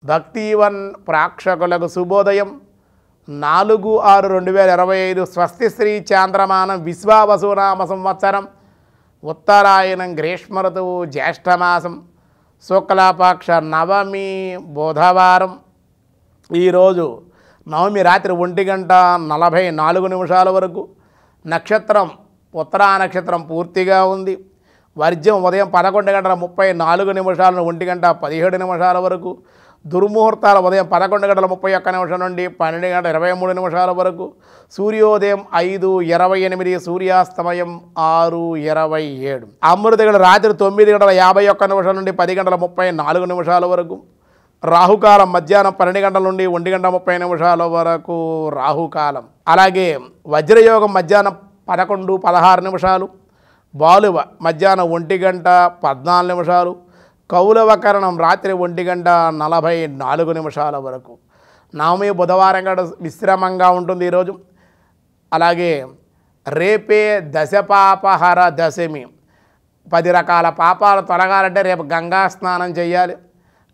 భక్తివన్ ప్రేక్షకులకు శుభోదయం 4/6/2025 స్వస్తి శ్రీ చాంద్రమానం విశ్వావసునామ సంవత్సరం ఉత్తరాయణం గ్రీష్మ ఋతువు జ్యేష్ఠమాసం శుక్లపక్ష నవమి బుధవారం. ఈరోజు నవమి రాత్రి 1:44 వరకు నక్షత్రం ఉత్తరా నక్షత్రం పూర్తిగా ఉంది. వర్జ్యం ఉదయం 11:34 నుండి 1:17 వరకు. దుర్ముహూర్తాలు ఉదయం 11:31 నుండి 12:23 వరకు. సూర్యోదయం 5:28, సూర్యాస్తమయం 6:27. అమృతగడ రాత్రి 9:51 నుండి 10:34 వరకు. రాహుకాలం మధ్యాహ్నం 12 గంటల నుండి 1:30 వరకు రాహుకాలం. అలాగే వజ్రయోగం మధ్యాహ్నం 11:16. బాలువ మధ్యాహ్నం 1:14. కౌలవకరణం రాత్రి 1:44 వరకు. నవమి బుధవారం కూడా విశ్రమంగా ఉంటుంది ఈరోజు. అలాగే రేపే దశపాపహర దశమి. 10 రకాల పాపాలు తొలగాలంటే రేపు గంగా స్నానం చేయాలి.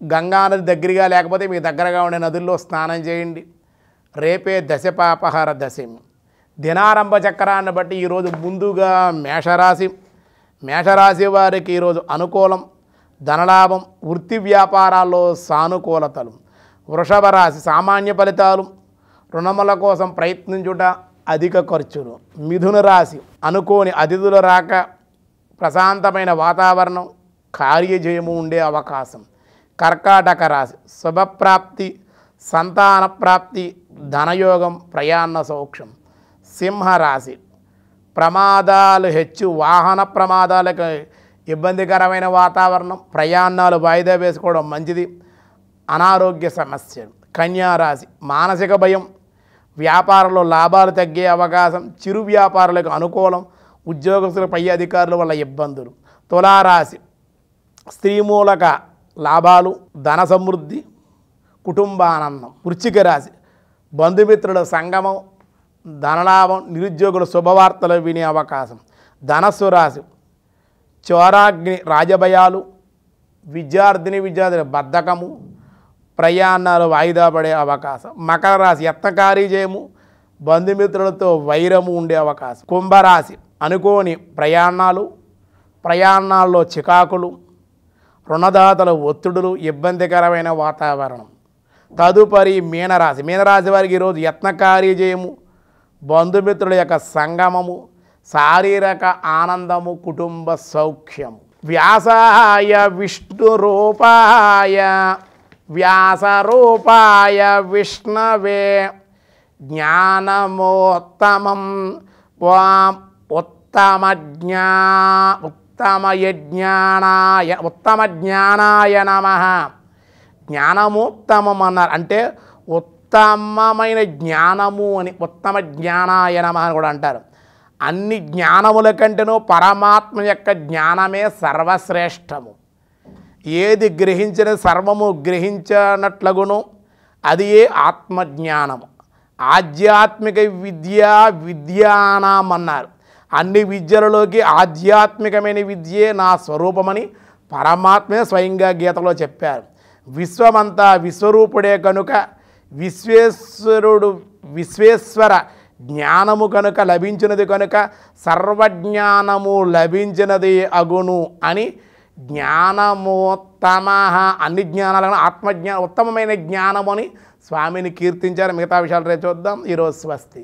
గంగా నది దగ్గరగా లేకపోతే మీ దగ్గరగా ఉండే నదుల్లో స్నానం చేయండి. రేపే దశపాపహర దశమి. దినారంభ చక్రాన్ని బట్టి ఈరోజు ముందుగా మేషరాశి వారికి ఈరోజు అనుకూలం, ధనలాభం, వృత్తి వ్యాపారాల్లో సానుకూలతలు. వృషభ రాశి సామాన్య ఫలితాలు, రుణముల కోసం ప్రయత్నించుట, అధిక ఖర్చులు. మిథున రాశి అనుకోని అతిథుల రాక, ప్రశాంతమైన వాతావరణం, కార్యజయము ఉండే అవకాశం. కర్కాటక రాశి శుభప్రాప్తి, సంతాన ప్రాప్తి, ధనయోగం, ప్రయాణ సౌఖ్యం. సింహరాశి ప్రమాదాలు హెచ్చు, వాహన ప్రమాదాలకు ఇబ్బందికరమైన వాతావరణం, ప్రయాణాలు వాయిదా వేసుకోవడం మంచిది, అనారోగ్య సమస్యలు. కన్యారాశి మానసిక భయం, వ్యాపారంలో లాభాలు తగ్గే అవకాశం, చిరు వ్యాపారులకు అనుకూలం, ఉద్యోగస్తుల పై అధికారుల వల్ల ఇబ్బందులు. తులారాశి స్త్రీమూలక లాభాలు, ధన సమృద్ధి, కుటుంబానందం. వృశ్చిక రాశి బంధుమిత్రుల సంగమం, ధనలాభం, నిరుద్యోగుల శుభవార్తలు వినే అవకాశం. ధనస్సు రాశి చోరాగ్ని, రాజభయాలు, విద్యార్థుల బద్ధకము, ప్రయాణాలు వాయిదా పడే అవకాశం. మకర రాశి యత్నకారీ జయము, బంధుమిత్రులతో వైరము ఉండే అవకాశం. కుంభరాశి అనుకోని ప్రయాణాల్లో చికాకులు, రుణదాతల ఒత్తిడులు, ఇబ్బందికరమైన వాతావరణం. తదుపరి మీనరాశి వారికి ఈరోజు యత్నకారీ జయము, బంధుమిత్రుల యొక్క సంగమము, శారీరక ఆనందము, కుటుంబ సౌఖ్యము. వ్యాసాయ విష్ణవే జ్ఞానమోత్తమం ఉత్తమ జ్ఞానాయ నమః. జ్ఞానమోత్తమం అన్నారు అంటే ఉత్తమమైన జ్ఞానము అని, ఉత్తమ జ్ఞానాయ నమః అని కూడా అంటారు. అన్ని జ్ఞానముల కంటేనూ పరమాత్మ యొక్క జ్ఞానమే సర్వశ్రేష్టము. ఏది గ్రహించిన సర్వము గ్రహించినట్లగును అది ఏ ఆత్మజ్ఞానము. ఆధ్యాత్మిక విద్యానాం అన్నారు. అన్ని విద్యలలోకి ఆధ్యాత్మికమైన విద్యే నా స్వరూపమని పరమాత్మే స్వయంగా గీతలో చెప్పారు. విశ్వమంతా విశ్వరూపుడే కనుక విశ్వేశ్వర జ్ఞానము కనుక లభించినది కనుక సర్వజ్ఞానము లభించినది అగును అని జ్ఞానమోత్తమ, అన్ని జ్ఞానాలను ఆత్మజ్ఞానం ఉత్తమమైన జ్ఞానము అని స్వామిని కీర్తించారు. మిగతా విషయాలు రేపు చూద్దాం. ఈరోజు స్వస్తి.